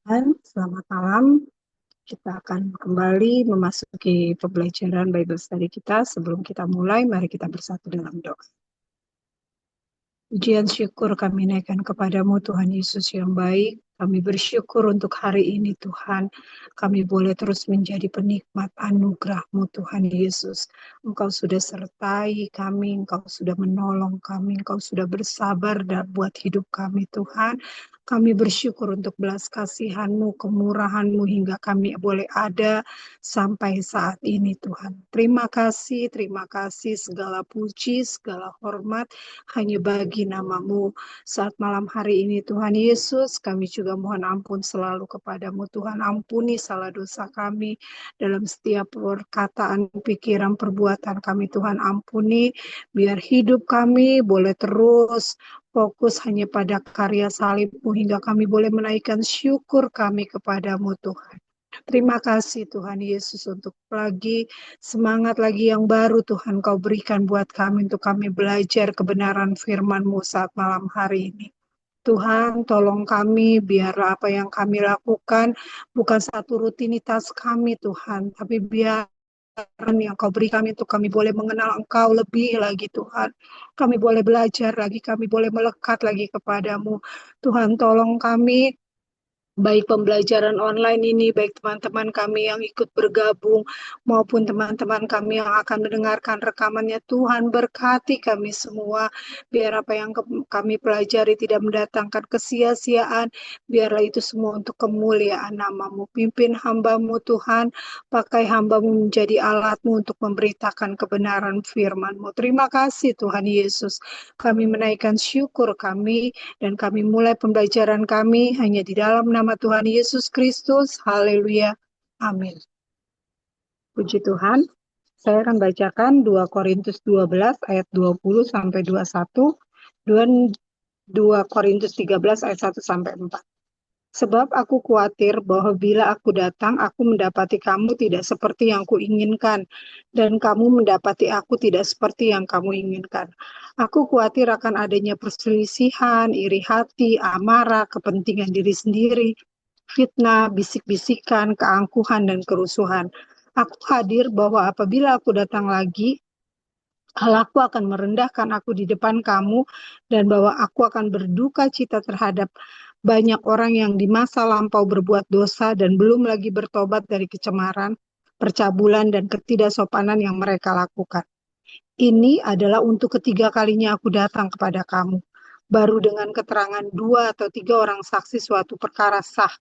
Dan selamat malam. Kita akan kembali memasuki pembelajaran Bible Study kita. Sebelum kita mulai, mari kita bersatu dalam doa. Pujian syukur kami naikkan kepadamu Tuhan Yesus yang baik. Kami bersyukur untuk hari ini Tuhan. Kami boleh terus menjadi penikmat anugerah-Mu Tuhan Yesus. Engkau sudah sertai kami, Engkau sudah menolong kami, Engkau sudah bersabar dan buat hidup kami Tuhan. Kami bersyukur untuk belas kasihan-Mu, kemurahan-Mu hingga kami boleh ada sampai saat ini Tuhan. Terima kasih segala puji, segala hormat hanya bagi nama-Mu. Saat malam hari ini Tuhan Yesus, kami juga mohon ampun selalu kepadamu Tuhan. Ampuni salah dosa kami dalam setiap perkataan, pikiran, perbuatan kami Tuhan. Ampuni, biar hidup kami boleh terus fokus hanya pada karya salib-Mu hingga kami boleh menaikkan syukur kami kepadamu Tuhan. Terima kasih Tuhan Yesus untuk semangat lagi yang baru Tuhan Kau berikan buat kami untuk kami belajar kebenaran firman-Mu saat malam hari ini. Tuhan, tolong kami biar apa yang kami lakukan bukan satu rutinitas kami Tuhan, tapi biar yang Kau beri kami untuk kami boleh mengenal Engkau lebih lagi Tuhan. Kami boleh belajar lagi, kami boleh melekat lagi kepadamu. Tuhan, tolong kami baik pembelajaran online ini, baik teman-teman kami yang ikut bergabung, maupun teman-teman kami yang akan mendengarkan rekamannya. Tuhan berkati kami semua, biar apa yang kami pelajari tidak mendatangkan kesia-siaan, biarlah itu semua untuk kemuliaan nama-Mu. Pimpin hamba-Mu Tuhan, pakai hamba-Mu menjadi alat-Mu untuk memberitakan kebenaran firman-Mu. Terima kasih Tuhan Yesus, kami menaikkan syukur kami, dan kami mulai pembelajaran kami hanya di dalam nama Tuhan Yesus Kristus. Haleluya. Amin. Puji Tuhan. Saya akan bacakan 2 Korintus 12 ayat 20 sampai 21 dan 2 Korintus 13 ayat 1 sampai 4. Sebab aku khawatir bahwa bila aku datang, aku mendapati kamu tidak seperti yang kuinginkan, dan kamu mendapati aku tidak seperti yang kamu inginkan. Aku khawatir akan adanya perselisihan, iri hati, amarah, kepentingan diri sendiri, fitnah, bisik-bisikan, keangkuhan, dan kerusuhan. Aku hadir bahwa apabila aku datang lagi, Allahku akan merendahkan aku di depan kamu, dan bahwa aku akan berduka cita terhadap banyak orang yang di masa lampau berbuat dosa dan belum lagi bertobat dari kecemaran, percabulan, dan ketidaksopanan yang mereka lakukan. Ini adalah untuk ketiga kalinya aku datang kepada kamu. Baru dengan keterangan 2 atau 3 orang saksi suatu perkara sah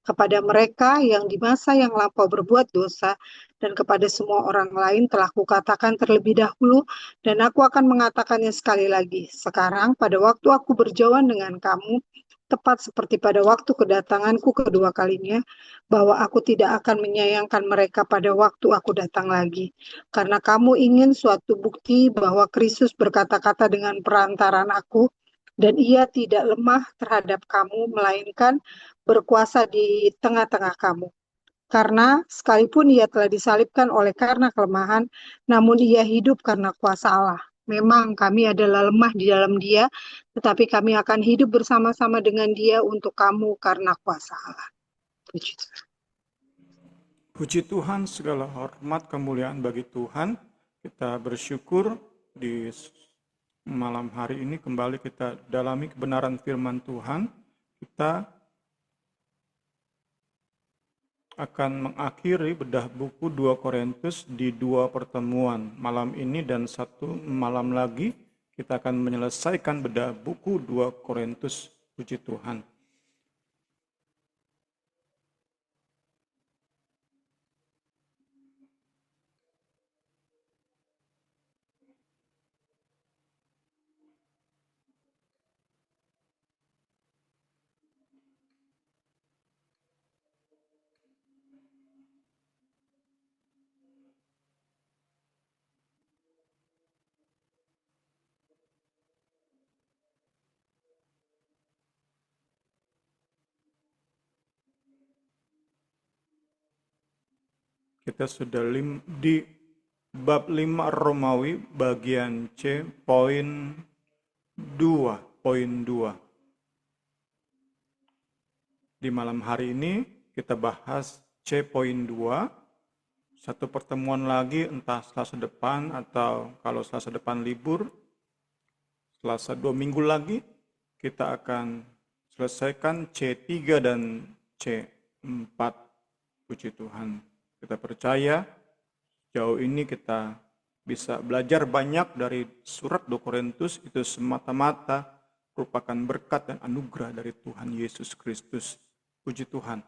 kepada mereka yang di masa yang lampau berbuat dosa, dan kepada semua orang lain telah kukatakan terlebih dahulu, dan aku akan mengatakannya sekali lagi. Sekarang, pada waktu aku berjauhan dengan kamu, tepat seperti pada waktu kedatanganku kedua kalinya, bahwa aku tidak akan menyayangkan mereka pada waktu aku datang lagi. Karena kamu ingin suatu bukti bahwa Kristus berkata-kata dengan perantaran aku, dan ia tidak lemah terhadap kamu, melainkan berkuasa di tengah-tengah kamu. Karena sekalipun ia telah disalibkan oleh karena kelemahan, namun ia hidup karena kuasa Allah. Memang kami adalah lemah di dalam dia, tetapi kami akan hidup bersama-sama dengan dia untuk kamu karena kuasa Allah. Puji Tuhan. Puji Tuhan, segala hormat kemuliaan bagi Tuhan. Kita bersyukur di malam hari ini kembali kita dalami kebenaran firman Tuhan. Kita akan mengakhiri bedah buku 2 Korintus di 2 pertemuan malam ini, dan 1 malam lagi kita akan menyelesaikan bedah buku 2 Korintus. Puji Tuhan. Kita sudah di bab 5 Romawi bagian C poin 2. Di malam hari ini kita bahas C.2, satu pertemuan lagi entah Selasa depan atau kalau Selasa depan libur, Selasa 2 minggu lagi kita akan selesaikan C3 dan C4. Puji Tuhan. Kita percaya jauh ini kita bisa belajar banyak dari surat 2 Korintus, itu semata-mata merupakan berkat dan anugerah dari Tuhan Yesus Kristus. Puji Tuhan.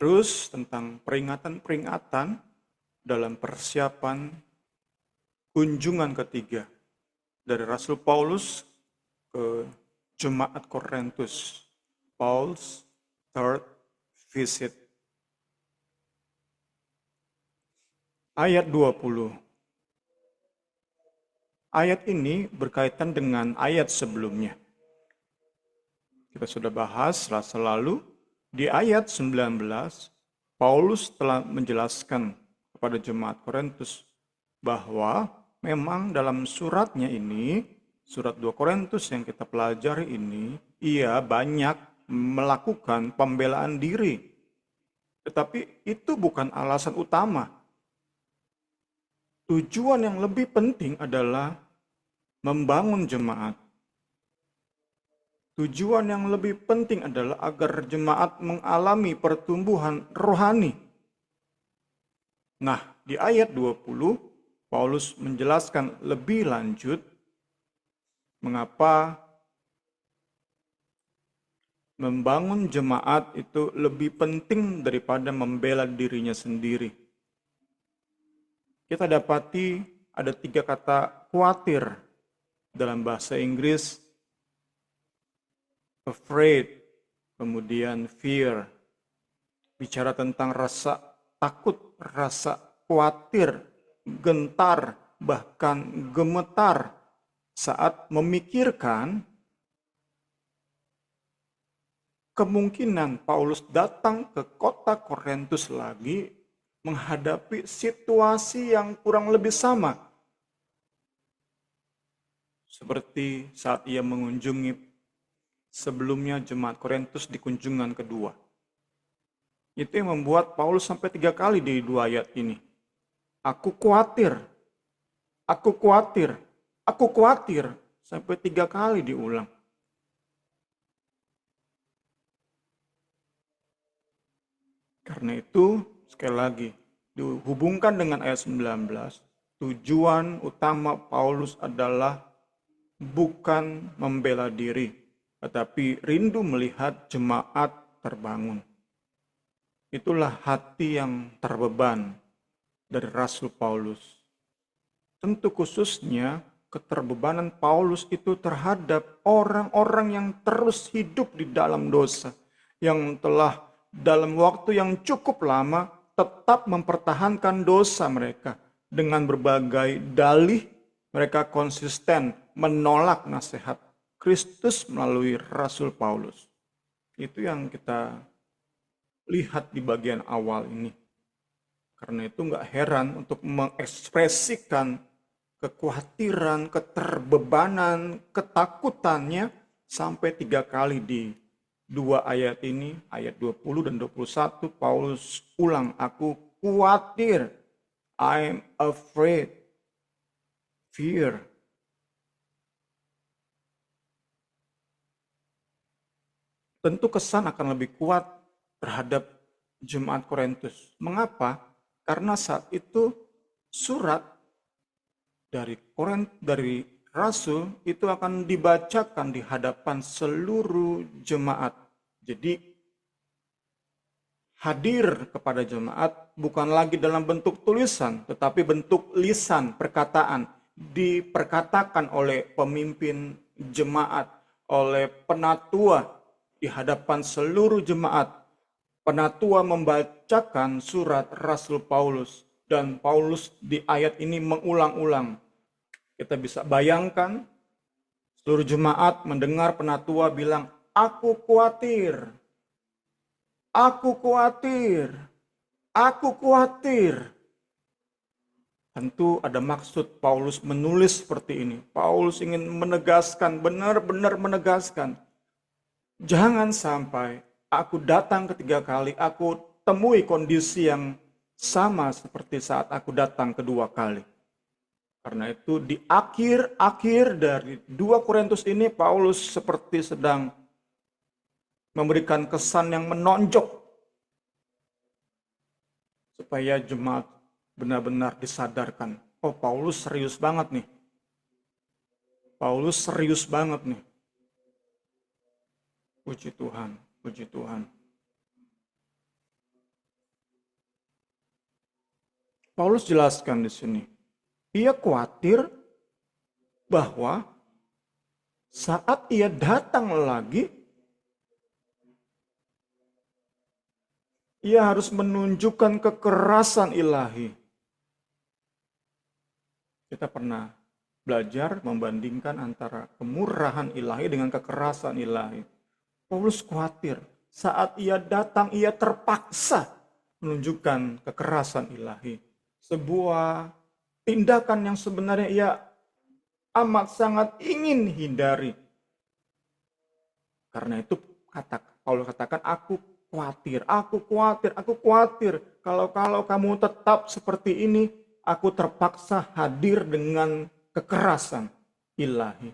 Terus tentang peringatan-peringatan dalam persiapan kunjungan ketiga dari Rasul Paulus ke Jemaat Korintus. Paul's third visit. Ayat 20. Ayat ini berkaitan dengan ayat sebelumnya. Kita sudah bahas Selasa lalu. Di ayat 19, Paulus telah menjelaskan kepada Jemaat Korintus bahwa memang dalam suratnya ini, surat 2 Korintus yang kita pelajari ini, ia banyak melakukan pembelaan diri. Tetapi itu bukan alasan utama. Tujuan yang lebih penting adalah membangun jemaat. Tujuan yang lebih penting adalah agar jemaat mengalami pertumbuhan rohani. Nah, di ayat 20, Paulus menjelaskan lebih lanjut mengapa membangun jemaat itu lebih penting daripada membela dirinya sendiri. Kita dapati ada 3 kata khawatir dalam bahasa Inggris, afraid, kemudian fear. Bicara tentang rasa takut, rasa khawatir, gentar, bahkan gemetar saat memikirkan kemungkinan Paulus datang ke kota Korintus lagi menghadapi situasi yang kurang lebih sama seperti saat ia mengunjungi sebelumnya jemaat Korintus di kunjungan kedua. Itu yang membuat Paulus sampai 3 kali di 2 ayat ini. Aku khawatir, aku khawatir, aku khawatir. Sampai 3 kali diulang. Karena itu, sekali lagi, dihubungkan dengan ayat 19, tujuan utama Paulus adalah bukan membela diri, tetapi rindu melihat jemaat terbangun. Itulah hati yang terbeban dari Rasul Paulus. Tentu khususnya keterbebanan Paulus itu terhadap orang-orang yang terus hidup di dalam dosa, yang telah dalam waktu yang cukup lama tetap mempertahankan dosa mereka. Dengan berbagai dalih, mereka konsisten menolak nasihat Kristus melalui Rasul Paulus. Itu yang kita lihat di bagian awal ini. Karena itu nggak heran untuk mengekspresikan kekhawatiran, keterbebanan, ketakutannya sampai 3 kali di 2 ayat ini, ayat 20 dan 21, Paulus ulang, aku khawatir, I'm afraid, fear. Tentu kesan akan lebih kuat terhadap jemaat Korintus. Mengapa? Karena saat itu surat dari Rasul itu akan dibacakan di hadapan seluruh jemaat. Jadi hadir kepada jemaat bukan lagi dalam bentuk tulisan, tetapi bentuk lisan, perkataan. Diperkatakan oleh pemimpin jemaat, oleh penatua di hadapan seluruh jemaat. Penatua membacakan surat Rasul Paulus, dan Paulus di ayat ini mengulang-ulang. Kita bisa bayangkan seluruh jemaat mendengar penatua bilang, aku khawatir, aku khawatir, aku khawatir. Tentu ada maksud Paulus menulis seperti ini. Paulus ingin menegaskan, benar-benar menegaskan. Jangan sampai aku datang ketiga kali, aku temui kondisi yang sama seperti saat aku datang kedua kali. Karena itu di akhir-akhir dari 2 Korintus ini, Paulus seperti sedang memberikan kesan yang menonjok supaya jemaat benar-benar disadarkan. Oh, Paulus serius banget nih. Paulus serius banget nih. Puji Tuhan, puji Tuhan. Paulus jelaskan di sini. Ia khawatir bahwa saat ia datang lagi, ia harus menunjukkan kekerasan ilahi. Kita pernah belajar membandingkan antara kemurahan ilahi dengan kekerasan ilahi. Paulus khawatir saat ia datang, ia terpaksa menunjukkan kekerasan ilahi. Sebuah tindakan yang sebenarnya ia amat sangat ingin hindari. Karena itu Paulus katakan, aku khawatir. Kalau kamu tetap seperti ini, aku terpaksa hadir dengan kekerasan ilahi,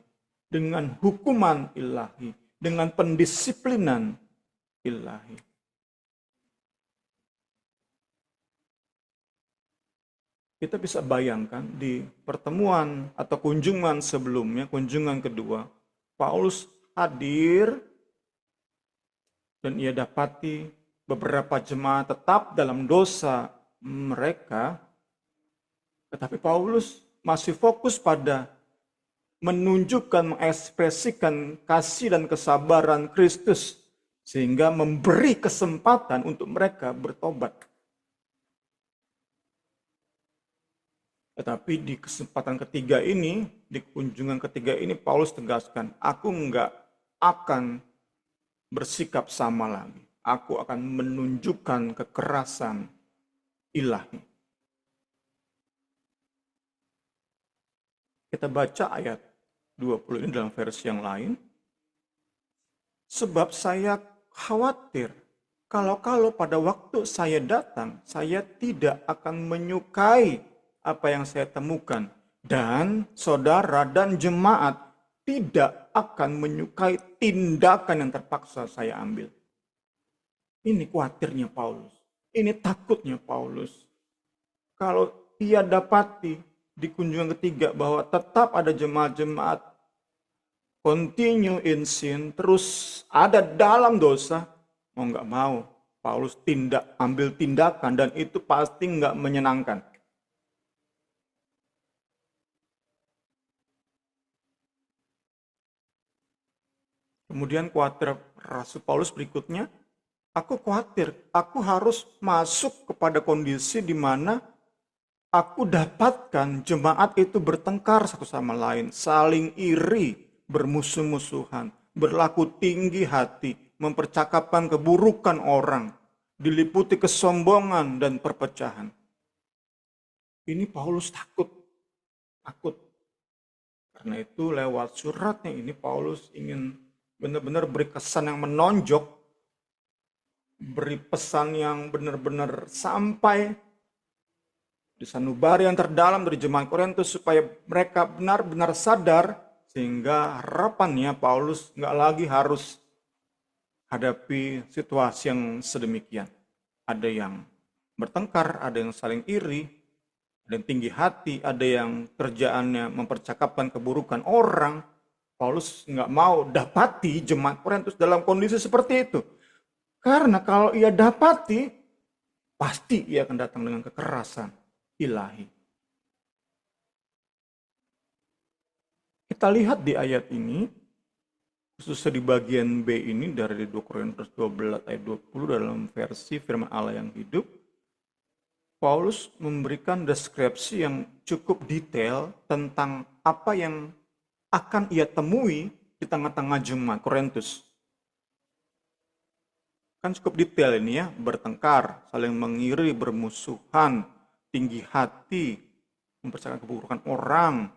dengan hukuman ilahi, dengan pendisiplinan ilahi. Kita bisa bayangkan di pertemuan atau kunjungan sebelumnya, kunjungan kedua, Paulus hadir dan ia dapati beberapa jemaat tetap dalam dosa mereka, tetapi Paulus masih fokus pada menunjukkan, mengekspresikan kasih dan kesabaran Kristus, sehingga memberi kesempatan untuk mereka bertobat. Tetapi di kesempatan ketiga ini, di kunjungan ketiga ini, Paulus tegaskan, aku enggak akan bersikap sama lagi. Aku akan menunjukkan kekerasan ilahi. Kita baca ayat 20 ini dalam versi yang lain. Sebab saya khawatir kalau pada waktu saya datang, saya tidak akan menyukai apa yang saya temukan. Dan saudara dan jemaat tidak akan menyukai tindakan yang terpaksa saya ambil. Ini khawatirnya Paulus. Ini takutnya Paulus. Kalau ia dapati di kunjungan ketiga bahwa tetap ada jemaat-jemaat continue in sin, terus ada dalam dosa, mau nggak mau Paulus ambil tindakan, dan itu pasti nggak menyenangkan. Kemudian khawatir Rasul Paulus berikutnya, aku khawatir, aku harus masuk kepada kondisi di mana aku dapatkan jemaat itu bertengkar satu sama lain, saling iri, bermusuh-musuhan, berlaku tinggi hati, mempercakapkan keburukan orang, diliputi kesombongan dan perpecahan. Ini Paulus takut. Karena itu lewat suratnya ini Paulus ingin benar-benar beri kesan yang menonjok, beri pesan yang benar-benar sampai di sanubari yang terdalam dari jemaat Korintus supaya mereka benar-benar sadar, sehingga harapannya Paulus nggak lagi harus hadapi situasi yang sedemikian. Ada yang bertengkar, ada yang saling iri, ada yang tinggi hati, ada yang kerjaannya mempercakapkan keburukan orang. Paulus nggak mau dapati jemaat Korintus dalam kondisi seperti itu. Karena kalau ia dapati, pasti ia akan datang dengan kekerasan ilahi. Kita lihat di ayat ini, khususnya di bagian B ini dari 2 Korintus 12 ayat 20 dalam versi firman Allah yang hidup, Paulus memberikan deskripsi yang cukup detail tentang apa yang akan ia temui di tengah-tengah jemaat Korintus. Kan cukup detail ini ya, bertengkar, saling mengiri, bermusuhan, tinggi hati, mempercayai keburukan orang,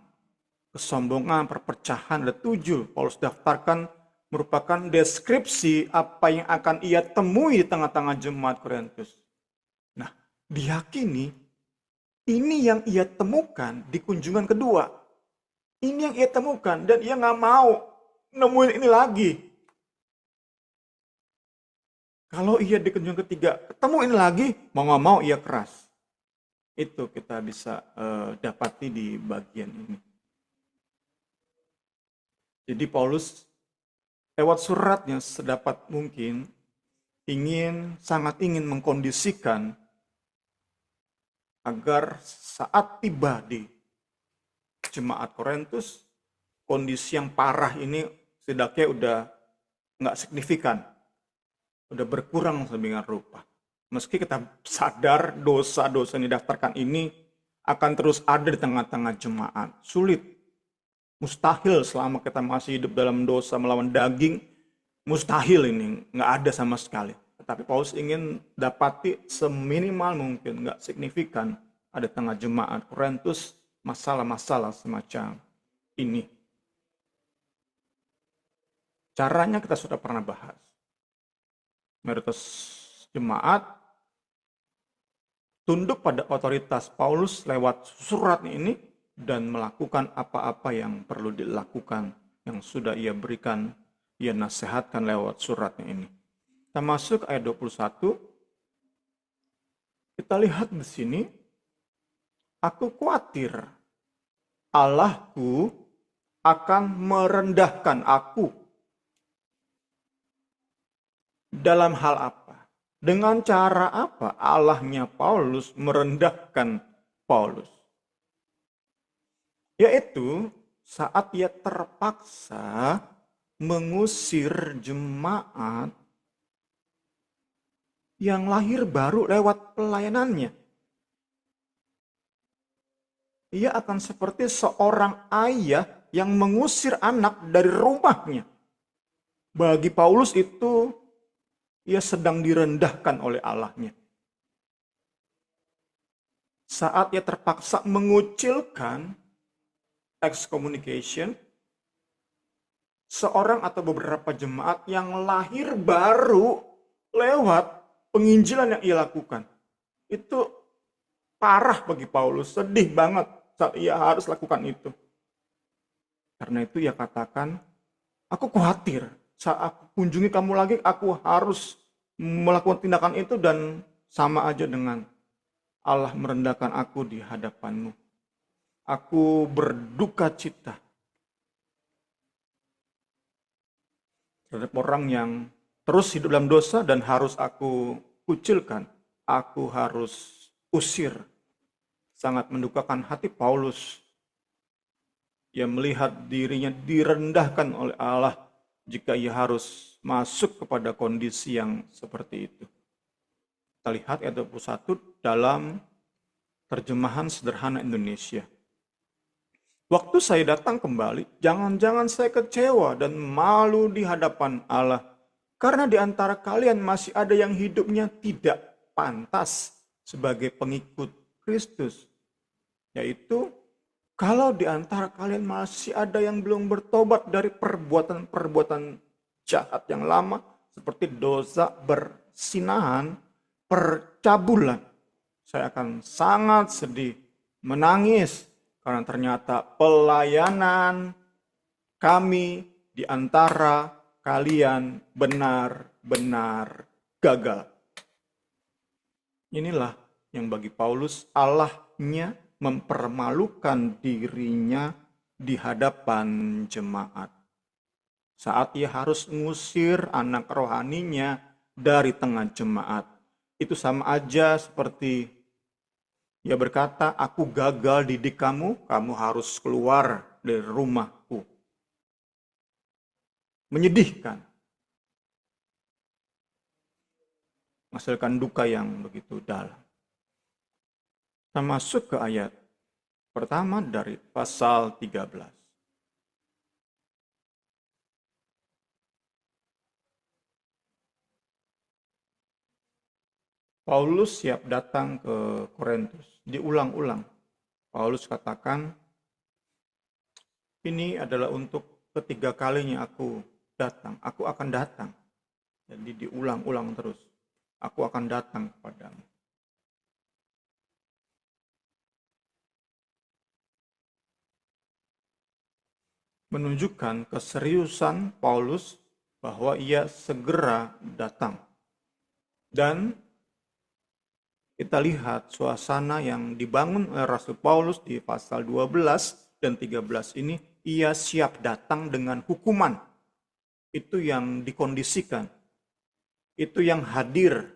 kesombongan, perpecahan. Ada 7 Paulus daftarkan merupakan deskripsi apa yang akan ia temui di tengah-tengah jemaat Korintus. Nah, diyakini ini yang ia temukan di kunjungan kedua. Ini yang ia temukan dan ia nggak mau nemuin ini lagi. Kalau ia di kunjungan ketiga ketemu ini lagi, mau nggak mau ia keras. Itu kita bisa dapati di bagian ini. Jadi Paulus lewat suratnya sedapat mungkin sangat ingin mengkondisikan agar saat tiba di jemaat Korintus, kondisi yang parah ini setidaknya udah nggak signifikan, udah berkurang sedemikian rupa. Meski kita sadar dosa-dosa yang didaftarkan ini akan terus ada di tengah-tengah jemaat. Sulit, mustahil selama kita masih hidup dalam dosa melawan daging, mustahil ini, nggak ada sama sekali. Tetapi Paulus ingin dapati seminimal mungkin, nggak signifikan, ada tengah jemaat Korintus masalah-masalah semacam ini. Caranya kita sudah pernah bahas. Mayoritas jemaat tunduk pada otoritas Paulus lewat suratnya ini dan melakukan apa-apa yang perlu dilakukan, yang sudah ia berikan, ia nasihatkan lewat suratnya ini. Kita masuk ayat 21. Kita lihat di sini, aku khawatir Allahku akan merendahkan aku. Dalam hal apa? Dengan cara apa Allahnya Paulus merendahkan Paulus? Yaitu saat ia terpaksa mengusir jemaat yang lahir baru lewat pelayanannya. Ia akan seperti seorang ayah yang mengusir anak dari rumahnya. Bagi Paulus itu, ia sedang direndahkan oleh Allahnya. Saat ia terpaksa mengucilkan excommunication, seorang atau beberapa jemaat yang lahir baru lewat penginjilan yang ia lakukan. Itu parah bagi Paulus, sedih banget saat ia harus lakukan itu. Karena itu ia katakan, aku khawatir saat aku kunjungi kamu lagi, aku harus melakukan tindakan itu dan sama aja dengan Allah merendahkan aku di hadapanmu. Aku berduka cita terhadap orang yang terus hidup dalam dosa dan harus aku kucilkan, aku harus usir. Sangat mendukakan hati Paulus yang melihat dirinya direndahkan oleh Allah jika ia harus masuk kepada kondisi yang seperti itu. Kita lihat ayat 21 dalam terjemahan sederhana Indonesia. Waktu saya datang kembali, jangan-jangan saya kecewa dan malu di hadapan Allah. Karena di antara kalian masih ada yang hidupnya tidak pantas sebagai pengikut Kristus. Yaitu, kalau di antara kalian masih ada yang belum bertobat dari perbuatan-perbuatan jahat yang lama, seperti dosa bersinahan, percabulan, saya akan sangat sedih, menangis, karena ternyata pelayanan kami di antara kalian benar-benar gagal. Inilah yang bagi Paulus Allahnya mempermalukan dirinya di hadapan jemaat. Saat ia harus mengusir anak rohaninya dari tengah jemaat. Itu sama aja seperti ia berkata, aku gagal didik kamu, kamu harus keluar dari rumahku. Menyedihkan. Menghasilkan duka yang begitu dalam. Kita masuk ke ayat pertama dari pasal 13. Paulus siap datang ke Korintus. Diulang-ulang. Paulus katakan, ini adalah untuk ketiga kalinya aku datang. Aku akan datang. Jadi diulang-ulang terus. Aku akan datang kepadamu. Menunjukkan keseriusan Paulus bahwa ia segera datang. Dan kita lihat suasana yang dibangun oleh Rasul Paulus di pasal 12 dan 13 ini, ia siap datang dengan hukuman. Itu yang dikondisikan. Itu yang hadir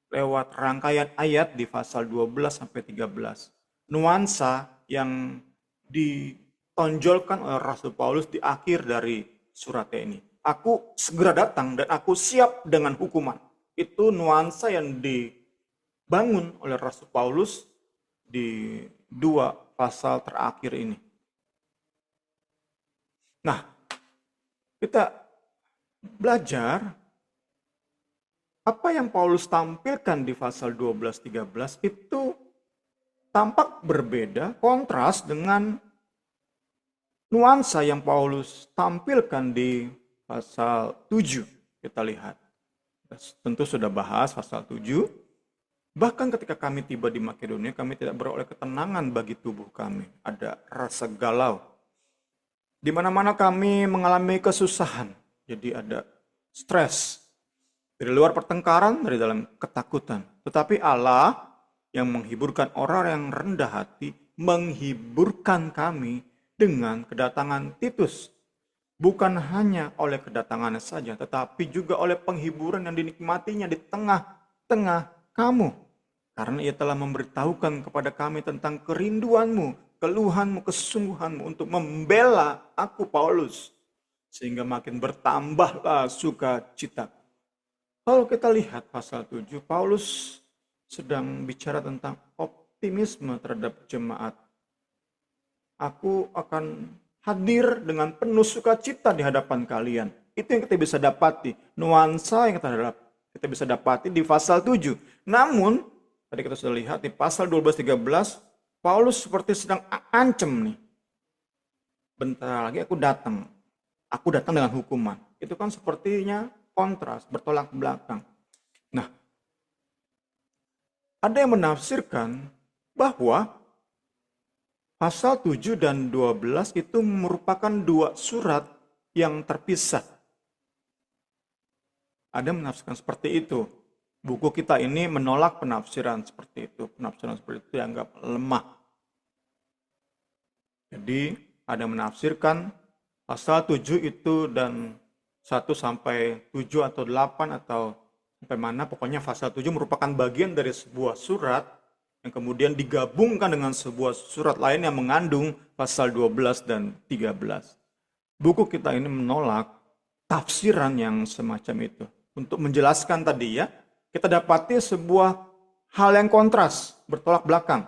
lewat rangkaian ayat di pasal 12 sampai 13. Nuansa yang ditonjolkan oleh Rasul Paulus di akhir dari suratnya ini. Aku segera datang dan aku siap dengan hukuman. Itu nuansa yang dibangun oleh Rasul Paulus di dua pasal terakhir ini. Nah, kita belajar apa yang Paulus tampilkan di pasal 12-13 itu tampak berbeda, kontras dengan nuansa yang Paulus tampilkan di pasal 7. Kita lihat. Tentu sudah bahas pasal 7. Bahkan ketika kami tiba di Makedonia, kami tidak beroleh ketenangan bagi tubuh kami. Ada rasa galau. Di mana-mana kami mengalami kesusahan. Jadi ada stres. Dari luar pertengkaran, dari dalam ketakutan. Tetapi Allah yang menghiburkan orang yang rendah hati, menghiburkan kami dengan kedatangan Titus. Bukan hanya oleh kedatangannya saja, tetapi juga oleh penghiburan yang dinikmatinya di tengah-tengah kamu. Karena ia telah memberitahukan kepada kami tentang kerinduanmu, keluhanmu, kesungguhanmu untuk membela aku Paulus. Sehingga makin bertambahlah sukacita. Kalau kita lihat pasal 7, Paulus sedang bicara tentang optimisme terhadap jemaat. Aku akan hadir dengan penuh sukacita di hadapan kalian. Itu yang kita bisa dapati. Nuansa yang kita bisa dapati di pasal 7. Namun, tadi kita sudah lihat di pasal 12-13, Paulus seperti sedang ancam nih. Bentar lagi aku datang. Aku datang dengan hukuman. Itu kan sepertinya kontras, bertolak belakang. Nah, ada yang menafsirkan bahwa pasal 7 dan 12 itu merupakan dua surat yang terpisah. Ada yang menafsirkan seperti itu. Buku kita ini menolak penafsiran seperti itu. Penafsiran seperti itu dianggap lemah. Jadi, ada yang menafsirkan pasal 7 itu dan 1 sampai 7 atau 8 atau sampai mana, pokoknya pasal 7 merupakan bagian dari sebuah surat yang kemudian digabungkan dengan sebuah surat lain yang mengandung pasal 12 dan 13. Buku kita ini menolak tafsiran yang semacam itu. Untuk menjelaskan tadi ya, kita dapati sebuah hal yang kontras, bertolak belakang.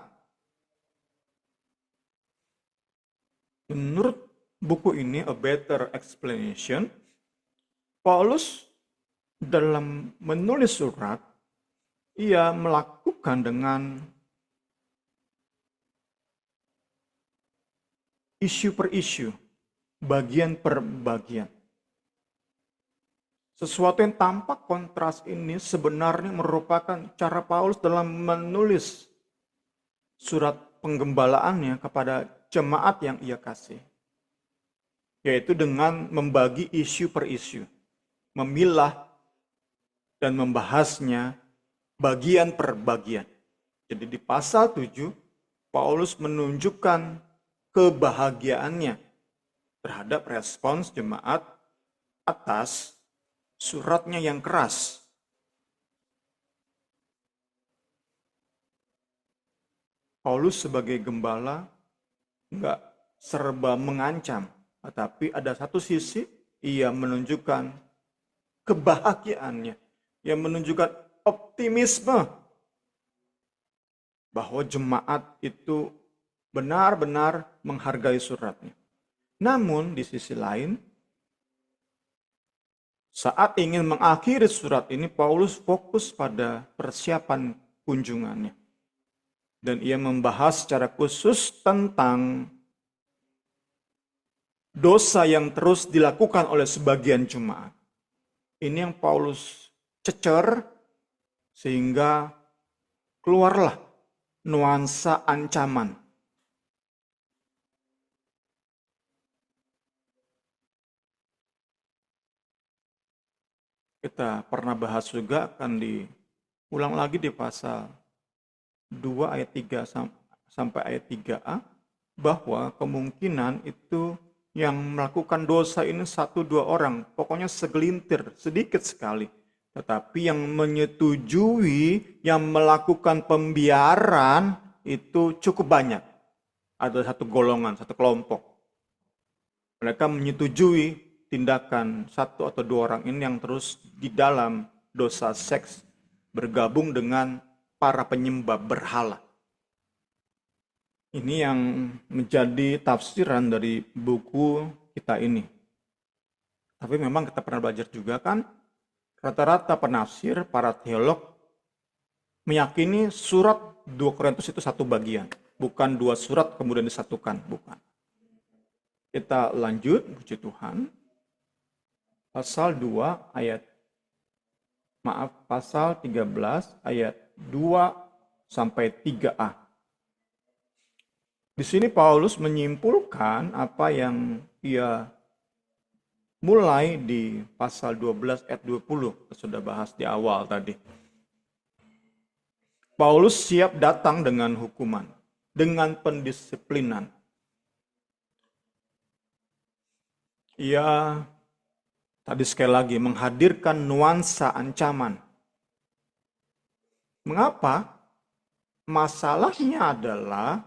Menurut buku ini, A Better Explanation, Paulus dalam menulis surat, ia melakukan dengan isu per isu, bagian per bagian. Sesuatu yang tampak kontras ini sebenarnya merupakan cara Paulus dalam menulis surat penggembalaannya kepada jemaat yang ia kasih. Yaitu dengan membagi isu per isu. Memilah dan membahasnya bagian per bagian. Jadi di pasal 7, Paulus menunjukkan kebahagiaannya terhadap respons jemaat atas suratnya yang keras. Paulus sebagai gembala enggak serba mengancam, tetapi ada satu sisi ia menunjukkan kebahagiaannya, yang menunjukkan optimisme bahwa jemaat itu benar-benar menghargai suratnya. Namun di sisi lain, saat ingin mengakhiri surat ini, Paulus fokus pada persiapan kunjungannya. Dan ia membahas secara khusus tentang dosa yang terus dilakukan oleh sebagian jemaat. Ini yang Paulus cecer sehingga keluarlah nuansa ancaman. Kita pernah bahas juga, akan diulang lagi di pasal 2 ayat 3 sampai ayat 3a, bahwa kemungkinan itu yang melakukan dosa ini 1-2 orang, pokoknya segelintir, sedikit sekali. Tetapi yang menyetujui, yang melakukan pembiaran itu cukup banyak. Ada satu golongan, satu kelompok. Mereka menyetujui tindakan 1 atau 2 orang ini yang terus di dalam dosa seks, bergabung dengan para penyembah berhala. Ini yang menjadi tafsiran dari buku kita ini. Tapi memang kita pernah belajar juga kan, rata-rata penafsir, para teolog, meyakini surat 2 Korintus itu satu bagian. Bukan 2 surat kemudian disatukan, bukan. Kita lanjut, puji Tuhan. Pasal 13 ayat 2 sampai 3a. Di sini Paulus menyimpulkan apa yang ia mulai di pasal 12 ayat 20, sudah bahas di awal tadi. Paulus siap datang dengan hukuman, dengan pendisiplinan. Ia tadi sekali lagi menghadirkan nuansa ancaman. Mengapa? Masalahnya adalah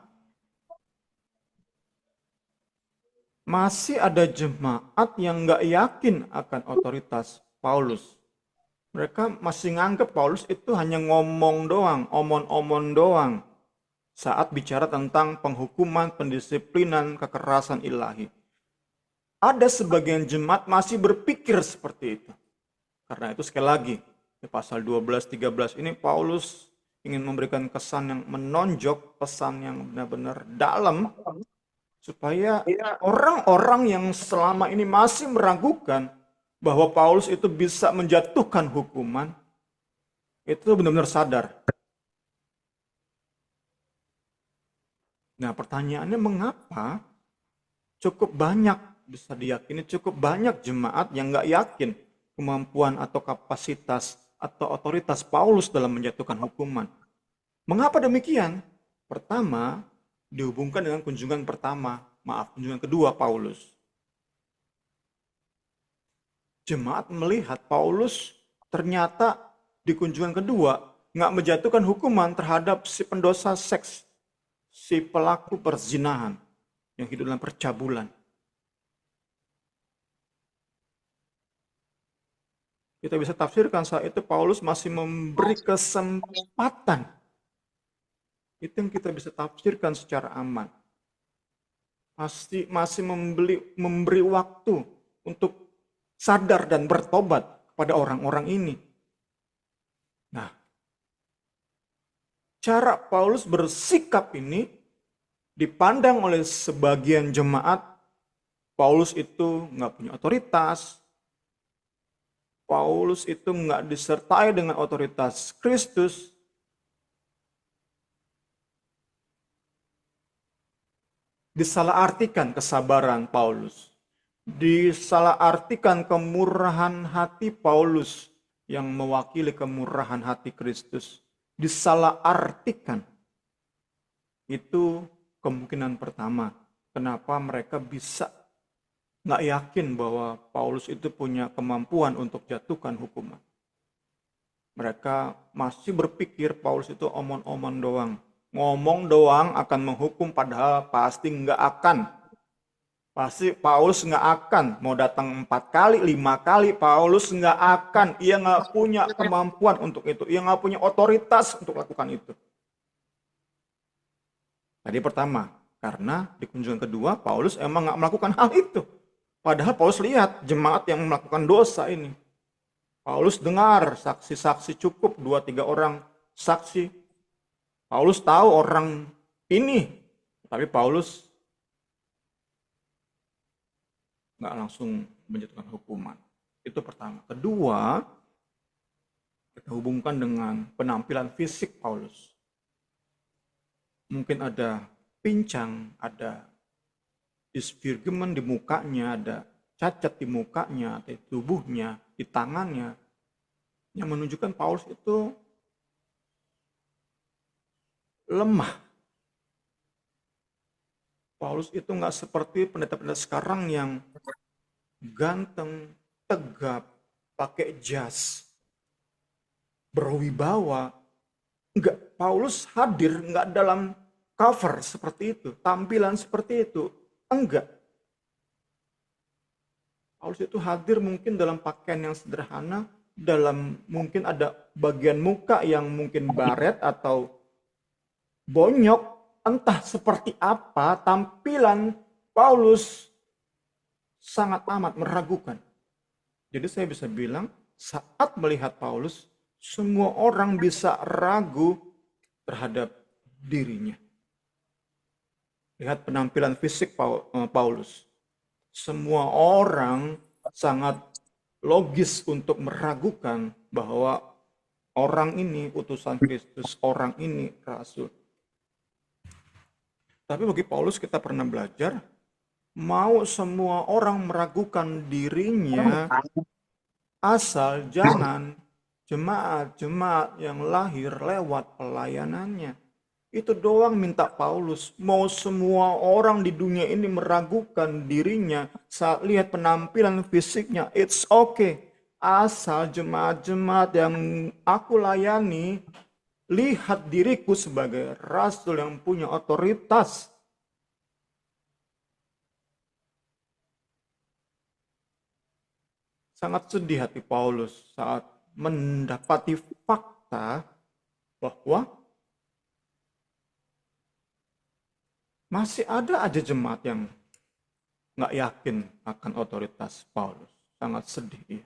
masih ada jemaat yang nggak yakin akan otoritas Paulus. Mereka masih nganggap Paulus itu hanya ngomong doang, omon-omon doang saat bicara tentang penghukuman, pendisiplinan, kekerasan ilahi. Ada sebagian jemaat masih berpikir seperti itu. Karena itu sekali lagi, di pasal 12-13 ini Paulus ingin memberikan kesan yang menonjok, pesan yang benar-benar dalam, supaya orang-orang yang selama ini masih meragukan bahwa Paulus itu bisa menjatuhkan hukuman, itu benar-benar sadar. Nah, pertanyaannya mengapa cukup banyak, bisa diyakini cukup banyak jemaat yang nggak yakin kemampuan atau kapasitas atau otoritas Paulus dalam menjatuhkan hukuman. Mengapa demikian? Pertama, dihubungkan dengan kunjungan kedua Paulus. Jemaat melihat Paulus ternyata di kunjungan kedua nggak menjatuhkan hukuman terhadap si pendosa seks, si pelaku perzinahan yang hidup dalam percabulan. Kita bisa tafsirkan saat itu Paulus masih memberi kesempatan. Itu yang kita bisa tafsirkan secara aman. Masih memberi waktu untuk sadar dan bertobat kepada orang-orang ini. Nah, cara Paulus bersikap ini dipandang oleh sebagian jemaat, Paulus itu nggak punya otoritas, Paulus itu nggak disertai dengan otoritas Kristus. Disalahartikan kesabaran Paulus. Disalahartikan kemurahan hati Paulus yang mewakili kemurahan hati Kristus. Disalahartikan. Itu kemungkinan pertama. Kenapa mereka bisa nggak yakin bahwa Paulus itu punya kemampuan untuk jatuhkan hukuman. Mereka masih berpikir Paulus itu omon-omon doang. Ngomong doang akan menghukum, padahal pasti nggak akan. Pasti Paulus nggak akan. Mau datang 4 kali, 5 kali, Paulus nggak akan. Ia nggak punya kemampuan untuk itu. Ia nggak punya otoritas untuk lakukan itu. Tadi pertama, karena di kunjungan kedua Paulus emang nggak melakukan hal itu. Padahal Paulus lihat jemaat yang melakukan dosa ini. Paulus dengar saksi-saksi cukup 2-3 orang saksi. Paulus tahu orang ini, tapi Paulus nggak langsung menjatuhkan hukuman. Itu pertama. Kedua, kita hubungkan dengan penampilan fisik Paulus. Mungkin ada pincang, ada disfigurement di mukanya, ada cacat di mukanya, di tubuhnya, di tangannya, yang menunjukkan Paulus itu lemah. Paulus itu nggak seperti pendeta-pendeta sekarang yang ganteng, tegap, pakai jas, berwibawa. Enggak, Paulus hadir enggak dalam cover seperti itu, tampilan seperti itu. Enggak. Paulus itu hadir mungkin dalam pakaian yang sederhana, dalam mungkin ada bagian muka yang mungkin baret atau bonyok, entah seperti apa tampilan Paulus sangat amat meragukan. Jadi saya bisa bilang saat melihat Paulus, semua orang bisa ragu terhadap dirinya. Lihat penampilan fisik Paulus. Semua orang sangat logis untuk meragukan bahwa orang ini utusan Kristus, orang ini rasul. Tapi bagi Paulus kita pernah belajar, mau semua orang meragukan dirinya, asal jangan jemaat-jemaat yang lahir lewat pelayanannya. Itu doang minta Paulus. Mau semua orang di dunia ini meragukan dirinya saat lihat penampilan fisiknya, it's okay. Asal jemaat-jemaat yang aku layani lihat diriku sebagai rasul yang punya otoritas. Sangat sedih hati Paulus saat mendapati fakta bahwa masih ada aja jemaat yang nggak yakin akan otoritas Paulus. Sangat sedih.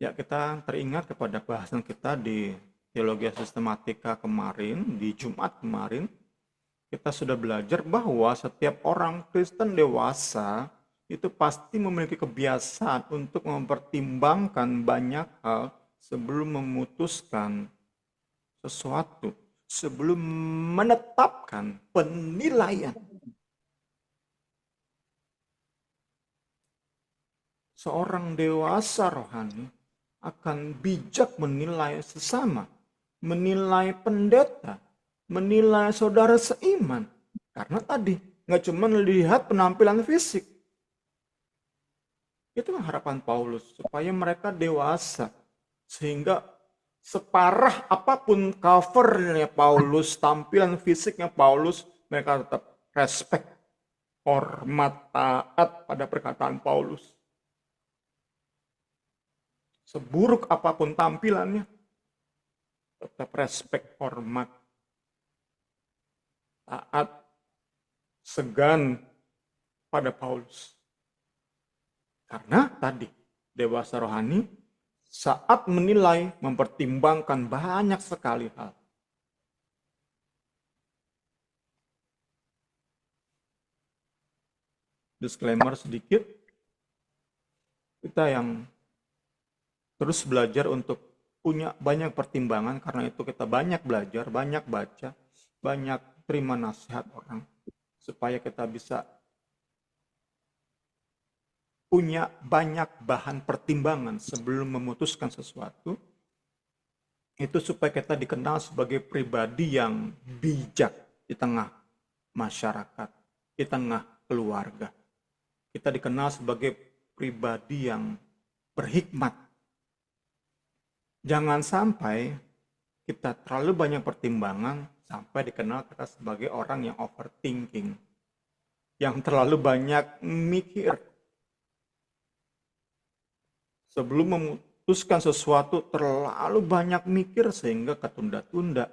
Ya, kita teringat kepada bahasan kita di Teologi Sistematika kemarin, di Jumat kemarin, kita sudah belajar bahwa setiap orang Kristen dewasa itu pasti memiliki kebiasaan untuk mempertimbangkan banyak hal sebelum memutuskan sesuatu, sebelum menetapkan penilaian. Seorang dewasa rohani akan bijak menilai sesama, menilai pendeta, menilai saudara seiman. Karena tadi nggak cuma lihat penampilan fisik. Itu harapan Paulus, supaya mereka dewasa. Sehingga separah apapun covernya Paulus, tampilan fisiknya Paulus, mereka tetap respect, hormat, taat pada perkataan Paulus. Seburuk apapun tampilannya, tetap respect, hormat, taat, segan pada Paulus. Karena tadi, dewasa rohani saat menilai, mempertimbangkan banyak sekali hal. Disclaimer sedikit, kita yang terus belajar untuk punya banyak pertimbangan, karena itu kita banyak belajar, banyak baca, banyak terima nasihat orang, supaya kita bisa punya banyak bahan pertimbangan sebelum memutuskan sesuatu. Itu supaya kita dikenal sebagai pribadi yang bijak di tengah masyarakat, di tengah keluarga. Kita dikenal sebagai pribadi yang berhikmat. Jangan sampai kita terlalu banyak pertimbangan sampai dikenal kita sebagai orang yang overthinking, yang terlalu banyak mikir. Sebelum memutuskan sesuatu terlalu banyak mikir sehingga ketunda-tunda.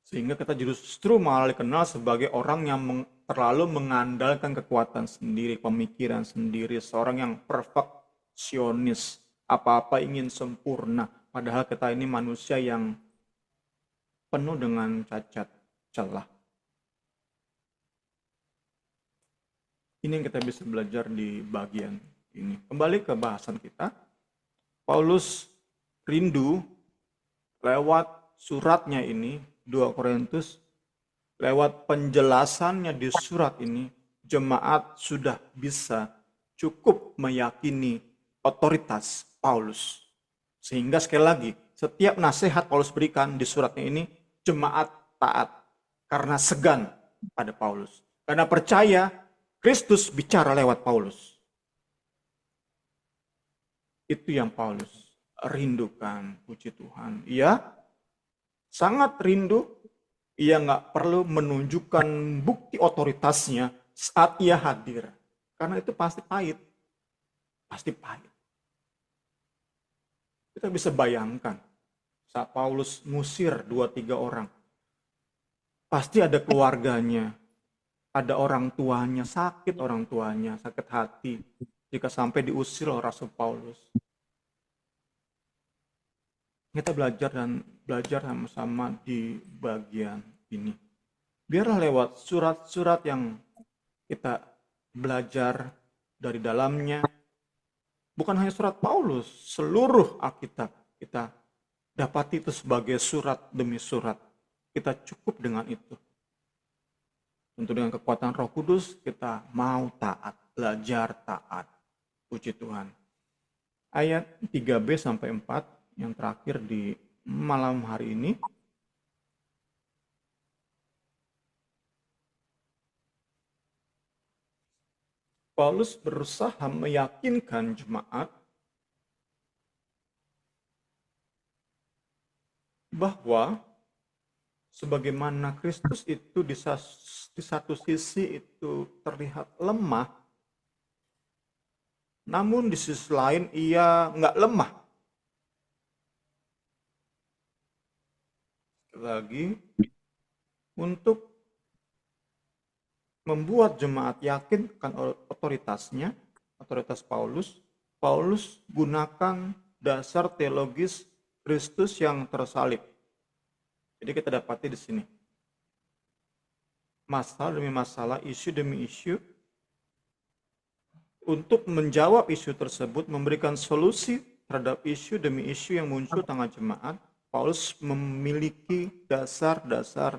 Sehingga kita justru malah dikenal sebagai orang yang terlalu mengandalkan kekuatan sendiri, pemikiran sendiri, seorang yang perfeksionis, apa-apa ingin sempurna. Padahal kita ini manusia yang penuh dengan cacat celah. Ini yang kita bisa belajar di bagian ini. Kembali ke bahasan kita. Paulus rindu lewat suratnya ini, 2 Korintus, lewat penjelasannya di surat ini, jemaat sudah bisa cukup meyakini otoritas Paulus. Sehingga sekali lagi, setiap nasihat Paulus berikan di suratnya ini, jemaat taat. Karena segan pada Paulus. Karena percaya Kristus bicara lewat Paulus. Itu yang Paulus rindukan, puji Tuhan. Ia sangat rindu, ia nggak perlu menunjukkan bukti otoritasnya saat ia hadir. Karena itu pasti pahit. Pasti pahit. Kita bisa bayangkan saat Paulus ngusir 2-3 orang. Pasti ada keluarganya, ada orang tuanya, sakit hati jika sampai diusir oleh Rasul Paulus. Kita belajar sama-sama di bagian ini. Biarlah lewat surat-surat yang kita belajar dari dalamnya, bukan hanya surat Paulus, seluruh Alkitab kita dapati itu sebagai surat demi surat. Kita cukup dengan itu. Tentu dengan kekuatan Roh Kudus kita mau taat, belajar taat. Puji Tuhan. Ayat 3b sampai 4 yang terakhir di malam hari ini. Paulus berusaha meyakinkan jemaat bahwa sebagaimana Kristus itu di satu sisi itu terlihat lemah, namun di sisi lain ia nggak lemah. Lagi untuk membuat jemaat yakin akan otoritasnya, otoritas Paulus, Paulus gunakan dasar teologis Kristus yang tersalib. Jadi kita dapati di sini. Masalah demi masalah, isu demi isu. Untuk menjawab isu tersebut, memberikan solusi terhadap isu demi isu yang muncul tengah jemaat, Paulus memiliki dasar-dasar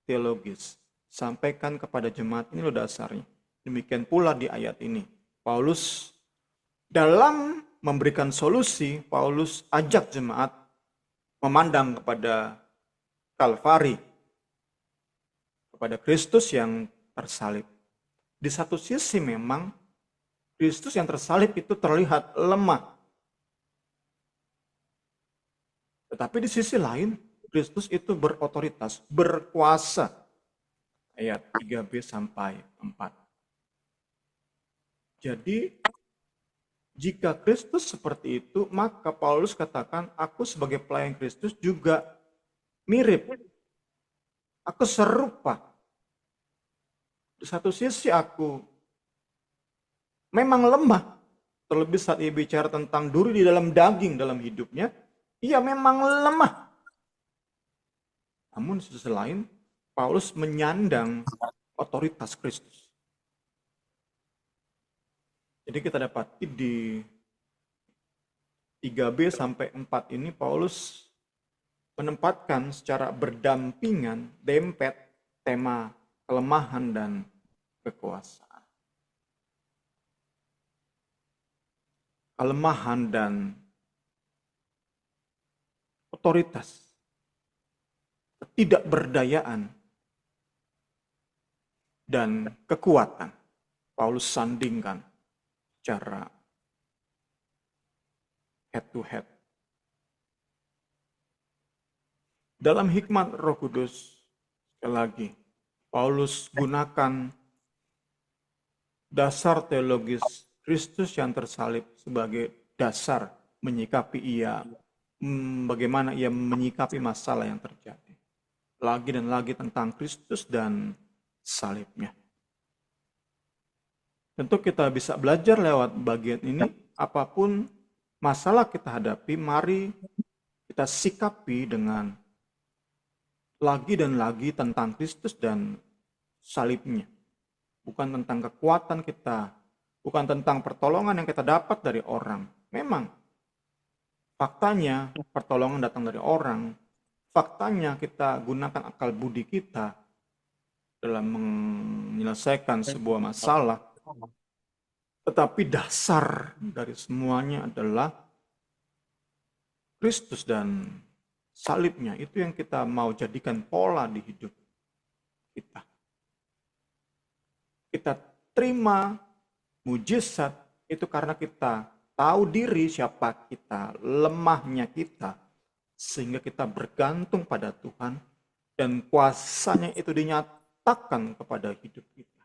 teologis. Sampaikan kepada jemaat, ini loh dasarnya. Demikian pula di ayat ini. Paulus dalam memberikan solusi, Paulus ajak jemaat memandang kepada Kalvari, kepada Kristus yang tersalib. Di satu sisi memang Kristus yang tersalib itu terlihat lemah. Tetapi di sisi lain Kristus itu berotoritas, berkuasa. Ayat 3b sampai 4. Jadi jika Kristus seperti itu, maka Paulus katakan, aku sebagai pelayan Kristus juga mirip. Aku serupa. Di satu sisi aku memang lemah. Terlebih saat ia bicara tentang duri di dalam daging dalam hidupnya, ia memang lemah. Namun di sisi lain, Paulus menyandang otoritas Kristus. Jadi kita dapati di 3b sampai 4 ini Paulus menempatkan secara berdampingan, dempet, tema kelemahan dan kekuasaan. Kelemahan dan otoritas, ketidakberdayaan, dan kekuatan. Paulus sandingkan secara head to head. Dalam hikmat Roh Kudus, sekali lagi, Paulus gunakan dasar teologis Kristus yang tersalib sebagai dasar menyikapi bagaimana ia menyikapi masalah yang terjadi. Lagi dan lagi tentang Kristus dan salibnya. Tentu kita bisa belajar lewat bagian ini, apapun masalah kita hadapi, mari kita sikapi dengan lagi dan lagi tentang Kristus dan salibnya. Bukan tentang kekuatan kita, bukan tentang pertolongan yang kita dapat dari orang. Memang, faktanya pertolongan datang dari orang. Faktanya kita gunakan akal budi kita dalam menyelesaikan sebuah masalah. Tetapi dasar dari semuanya adalah Kristus dan salibnya. Itu yang kita mau jadikan pola di hidup kita. Kita terima mujizat itu karena kita tahu diri siapa kita, lemahnya kita, sehingga kita bergantung pada Tuhan dan kuasanya itu dinyatakan kepada hidup kita,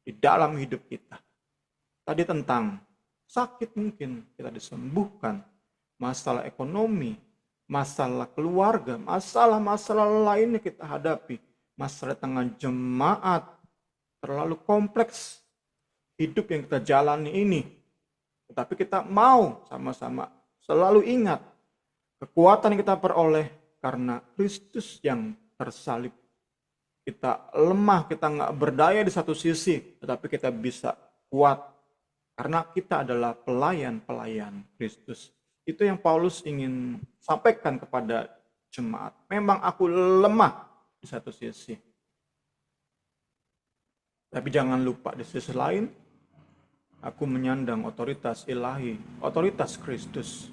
di dalam hidup kita. Tadi tentang sakit mungkin kita disembuhkan, masalah ekonomi, masalah keluarga, masalah-masalah lainnya kita hadapi, masalah tengah jemaat, terlalu kompleks hidup yang kita jalani ini. Tetapi kita mau sama-sama selalu ingat kekuatan yang kita peroleh karena Kristus yang tersalib. Kita lemah, kita nggak berdaya di satu sisi, tetapi kita bisa kuat karena kita adalah pelayan-pelayan Kristus. Itu yang Paulus ingin sampaikan kepada jemaat. Memang aku lemah di satu sisi. Tapi jangan lupa di sisi lain, aku menyandang otoritas ilahi, otoritas Kristus.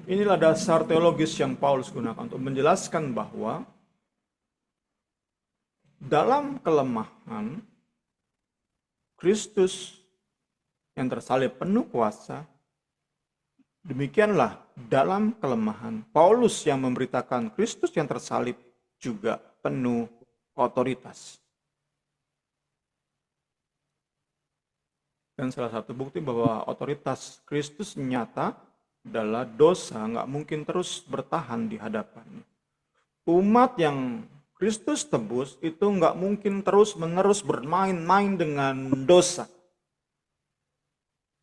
Inilah dasar teologis yang Paulus gunakan untuk menjelaskan bahwa dalam kelemahan, Kristus yang tersalib penuh kuasa. Demikianlah dalam kelemahan, Paulus yang memberitakan Kristus yang tersalib juga penuh otoritas. Dan salah satu bukti bahwa otoritas Kristus nyata adalah dosa nggak mungkin terus bertahan di hadapannya. Umat yang Kristus tebus itu nggak mungkin terus-menerus bermain-main dengan dosa.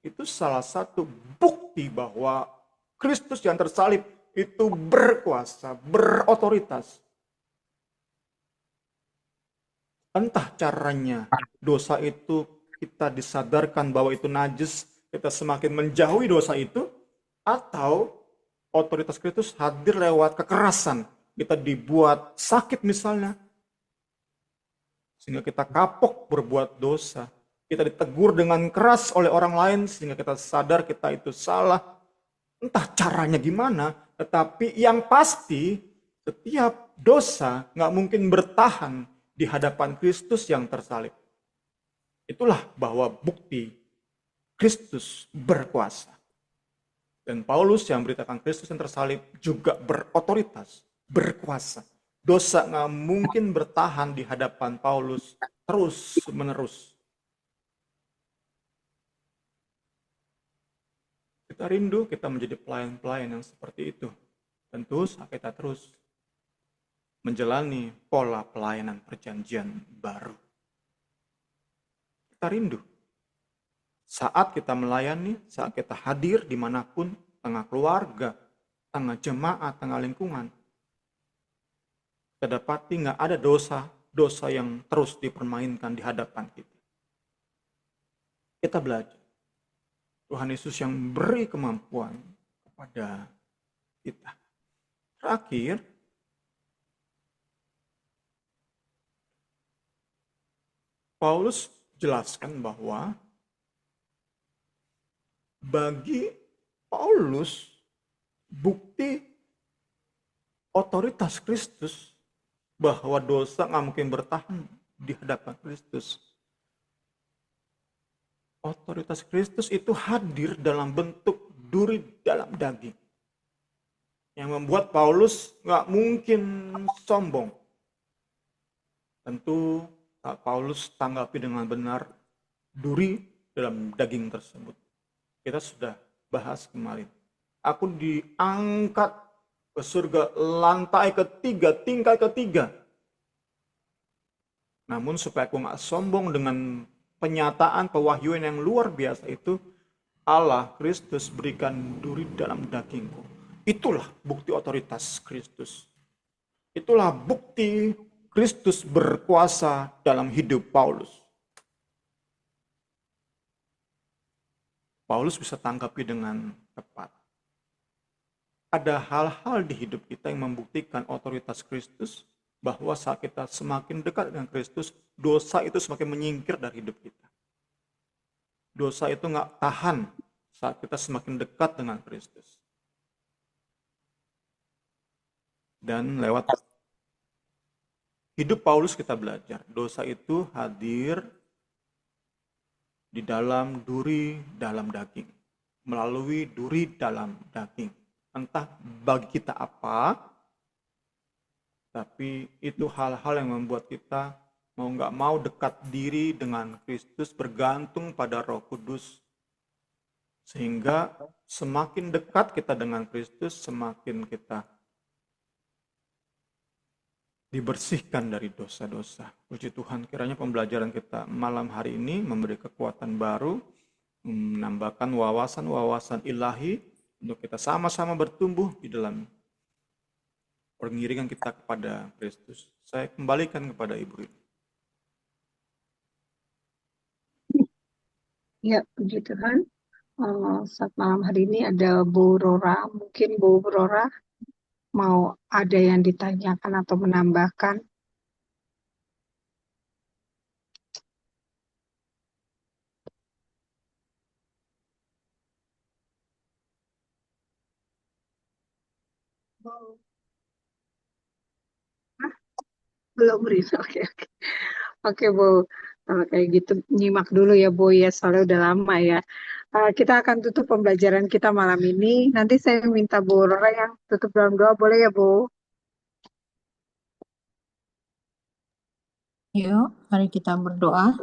Itu salah satu bukti bahwa Kristus yang tersalib itu berkuasa, berotoritas. Entah caranya dosa itu kita disadarkan bahwa itu najis, kita semakin menjauhi dosa itu, atau otoritas Kristus hadir lewat kekerasan. Kita dibuat sakit misalnya, sehingga kita kapok berbuat dosa. Kita ditegur dengan keras oleh orang lain sehingga kita sadar kita itu salah. Entah caranya gimana, tetapi yang pasti setiap dosa nggak mungkin bertahan di hadapan Kristus yang tersalib. Itulah bahwa bukti Kristus berkuasa. Dan Paulus yang memberitakan Kristus yang tersalib juga berotoritas, berkuasa. Dosa nggak mungkin bertahan di hadapan Paulus terus menerus. Kita rindu kita menjadi pelayan-pelayan yang seperti itu. Tentu saat kita terus menjalani pola pelayanan perjanjian baru. Kita rindu. Saat kita melayani, saat kita hadir dimanapun, tengah keluarga, tengah jemaat, tengah lingkungan, kita dapati nggak ada dosa yang terus dipermainkan di hadapan kita. Kita belajar. Tuhan Yesus yang beri kemampuan kepada kita. Terakhir, Paulus jelaskan bahwa bagi Paulus bukti otoritas Kristus bahwa dosa nggak mungkin bertahan di hadapan Kristus. Otoritas Kristus itu hadir dalam bentuk duri dalam daging. Yang membuat Paulus nggak mungkin sombong. Tentu Paulus tanggapi dengan benar duri dalam daging tersebut. Kita sudah bahas kemarin. Aku diangkat ke surga lantai ketiga, tingkat ketiga. Namun supaya aku nggak sombong dengan penyataan pewahyuan yang luar biasa itu, Allah Kristus berikan duri dalam dagingku. Itulah bukti otoritas Kristus. Itulah bukti Kristus berkuasa dalam hidup Paulus. Paulus bisa tanggapi dengan tepat. Ada hal-hal di hidup kita yang membuktikan otoritas Kristus, bahwa saat kita semakin dekat dengan Kristus, dosa itu semakin menyingkir dari hidup kita. Dosa itu nggak tahan saat kita semakin dekat dengan Kristus. Dan lewat hidup Paulus kita belajar, dosa itu hadir di dalam duri dalam daging, melalui duri dalam daging. Entah bagi kita apa, tapi itu hal-hal yang membuat kita mau nggak mau dekat diri dengan Kristus, bergantung pada Roh Kudus. Sehingga semakin dekat kita dengan Kristus, semakin kita dibersihkan dari dosa-dosa. Puji Tuhan, kiranya pembelajaran kita malam hari ini memberi kekuatan baru, menambahkan wawasan-wawasan ilahi untuk kita sama-sama bertumbuh di dalam pengiringan kita kepada Kristus. Saya kembalikan kepada Ibu. Ya, puji Tuhan. Saat malam hari ini ada Bu Rora. Mungkin Bu Rora mau ada yang ditanyakan atau menambahkan. Belum, Rin. Oke, oke. Oke, Bu. Kayak gitu, nyimak dulu ya, Bu, ya. Soalnya udah lama ya. Kita akan tutup pembelajaran kita malam ini. Nanti saya minta Bu Rora yang tutup dalam doa, boleh ya, Bu? Yuk, mari kita berdoa.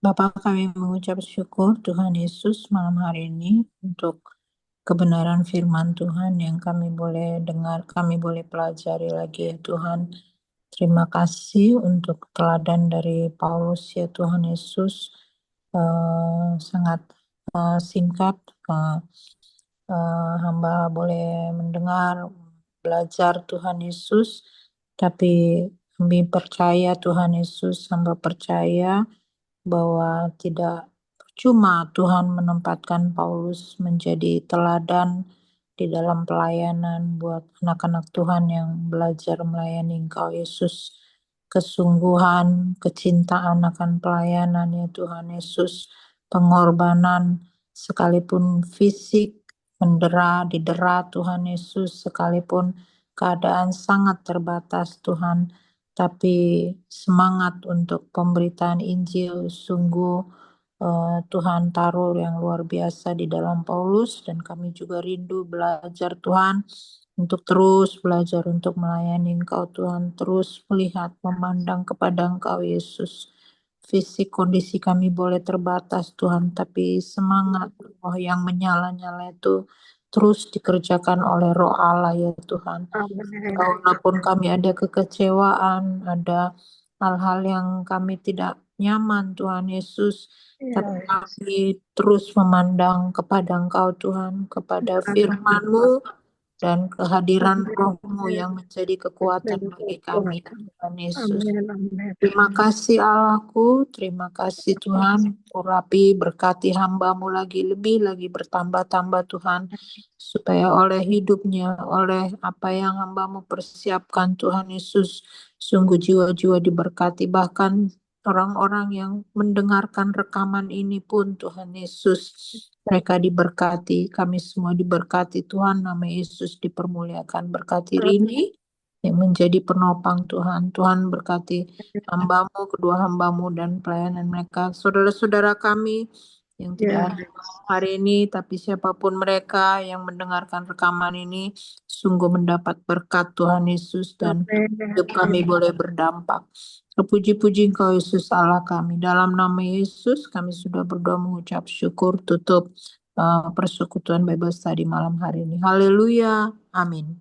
Bapa, kami mengucap syukur Tuhan Yesus malam hari ini untuk kebenaran firman Tuhan yang kami boleh dengar, kami boleh pelajari lagi ya Tuhan. Terima kasih untuk teladan dari Paulus ya Tuhan Yesus. Sangat singkat, hamba boleh mendengar, belajar Tuhan Yesus, tapi kami percaya Tuhan Yesus, hamba percaya bahwa tidak percuma Tuhan menempatkan Paulus menjadi teladan di dalam pelayanan buat anak-anak Tuhan yang belajar melayani Engkau Yesus. Kesungguhan, kecintaan akan pelayanan ya Tuhan Yesus, pengorbanan sekalipun fisik, didera Tuhan Yesus, sekalipun keadaan sangat terbatas Tuhan, tapi semangat untuk pemberitaan Injil sungguh Tuhan taruh yang luar biasa di dalam Paulus, dan kami juga rindu belajar Tuhan untuk terus belajar untuk melayani Engkau Tuhan, terus melihat, memandang kepada Engkau Yesus. Fisik kondisi kami boleh terbatas Tuhan, tapi semangat roh yang menyala-nyala itu terus dikerjakan oleh Roh Allah ya Tuhan. Amin. Walaupun kami ada kekecewaan, ada hal-hal yang kami tidak nyaman Tuhan Yesus, tapi kami terus memandang kepada Engkau Tuhan, kepada firman-Mu dan kehadiran Roh-Mu yang menjadi kekuatan bagi kami Tuhan Yesus. Terima kasih Allahku, terima kasih Tuhan, urapi berkati hamba-Mu lagi, lebih lagi bertambah-tambah Tuhan, supaya oleh hidupnya, oleh apa yang hamba-Mu persiapkan Tuhan Yesus, sungguh jiwa-jiwa diberkati, bahkan orang-orang yang mendengarkan rekaman ini pun Tuhan Yesus, mereka diberkati, kami semua diberkati Tuhan, nama Yesus dipermuliakan. Berkati Rini yang menjadi penopang Tuhan. Tuhan berkati hamba-Mu, kedua hamba-Mu dan pelayanan mereka. Saudara-saudara kami yang tidak ada hari ini, tapi siapapun mereka yang mendengarkan rekaman ini, sungguh mendapat berkat Tuhan Yesus, dan hidup kami boleh berdampak. Terpuji-puji Engkau Yesus Allah kami. Dalam nama Yesus kami sudah berdoa mengucap syukur, tutup persekutuan Bible Study malam hari ini. Haleluya. Amin.